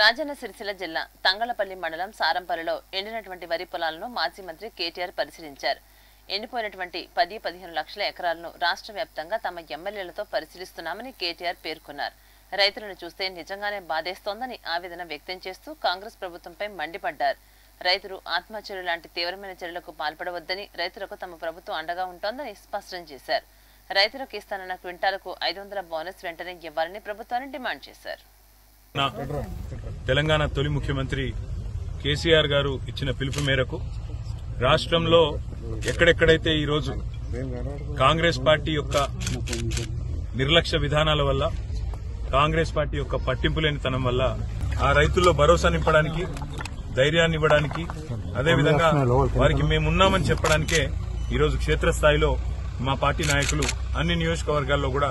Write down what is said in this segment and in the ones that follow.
రాజన్న సిరిసిల్ల జిల్లా తంగళపల్లి మండలం సారంపల్లిలో ఎండినటువంటి వరి పొలాలను మాజీ మంత్రి కేటీఆర్ పరిశీలించారు. ఎండిపోయినటువంటి 10-15 లక్షల ఎకరాలను రాష్ట్ర వ్యాప్తంగా తమ ఎమ్మెల్యేలతో పరిశీలిస్తున్నామని కేటీఆర్ పేర్కొన్నారు. రైతులను చూస్తే నిజంగానే బాధేస్తోందని ఆవేదన వ్యక్తం చేస్తూ కాంగ్రెస్ ప్రభుత్వంపై మండిపడ్డారు. రైతులు ఆత్మహత్యలు లాంటి తీవ్రమైన చర్యలకు పాల్పడవద్దని, రైతులకు తమ ప్రభుత్వం అండగా ఉంటోందని స్పష్టం చేశారు. రైతులకు ఇస్తానన్న క్వింటాలకు 500 బోనస్ వెంటనే ఇవ్వాలని ప్రభుత్వాన్ని డిమాండ్ చేశారు. తెలంగాణ తొలి ముఖ్యమంత్రి కేసీఆర్ గారు ఇచ్చిన పిలుపు మేరకు రాష్ట్రంలో ఎక్కడెక్కడైతే ఈరోజు కాంగ్రెస్ పార్టీ యొక్క నిర్లక్ష్య విధానాల వల్ల, కాంగ్రెస్ పార్టీ యొక్క పట్టింపు లేనితనం వల్ల ఆ రైతుల్లో భరోసా నింపడానికి, ధైర్యాన్ని ఇవ్వడానికి, అదేవిధంగా వారికి మేమున్నామని చెప్పడానికే ఈరోజు క్షేత్రస్థాయిలో మా పార్టీ నాయకులు అన్ని నియోజకవర్గాల్లో కూడా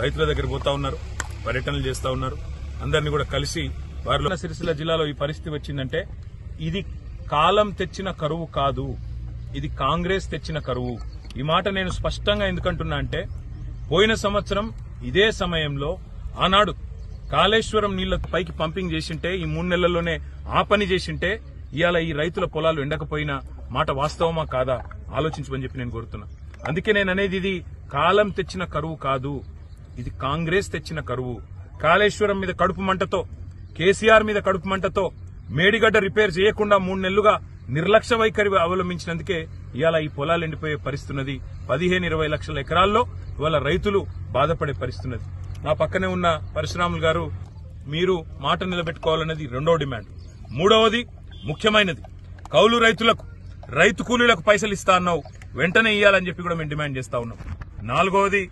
రైతుల దగ్గర పోతా ఉన్నారు, పర్యటనలు చేస్తా ఉన్నారు. అందరినీ కూడా కలిసి వారిలో సిరిసిల్ల జిల్లాలో ఈ పరిస్థితి వచ్చిందంటే ఇది కాలం తెచ్చిన కరువు కాదు, ఇది కాంగ్రెస్ తెచ్చిన కరువు. ఈ మాట నేను స్పష్టంగా ఎందుకంటున్నా అంటే, పోయిన సంవత్సరం ఇదే సమయంలో ఆనాడు కాళేశ్వరం నీళ్ల పైకి పంపింగ్ చేసింటే, ఈ 3 నెలల్లోనే ఆ పని చేసింటే ఇవాళ ఈ రైతుల పొలాలు ఎండకపోయిన మాట వాస్తవమా కాదా ఆలోచించమని చెప్పి నేను కోరుతున్నా. అందుకే నేను అనేది ఇది కాలం తెచ్చిన కరువు కాదు, ఇది కాంగ్రెస్ తెచ్చిన కరువు. కాళేశ్వరం మీద కడుపు మంటతో, కేసీఆర్ మీద కడుపు మంటతో మేడిగడ్డ రిపేర్ చేయకుండా 3 నెలలుగా నిర్లక్ష్య వైఖరి అవలంబించినందుకే ఇవాళ ఈ పొలాలు ఎండిపోయే పరిస్థితున్నది. 15-20 లక్షల ఎకరాల్లో ఇవాళ రైతులు బాధపడే పరిస్థితున్నది. నా పక్కనే ఉన్న పరశురాములు గారు, మీరు మాట నిలబెట్టుకోవాలన్నది 2వ డిమాండ్. 3వది ముఖ్యమైనది, కౌలు రైతులకు, రైతు కూలీలకు పైసలు ఇస్తా అన్నావు, వెంటనే ఇవ్వాలని చెప్పి కూడా మేము డిమాండ్ చేస్తా ఉన్నాం. 4వది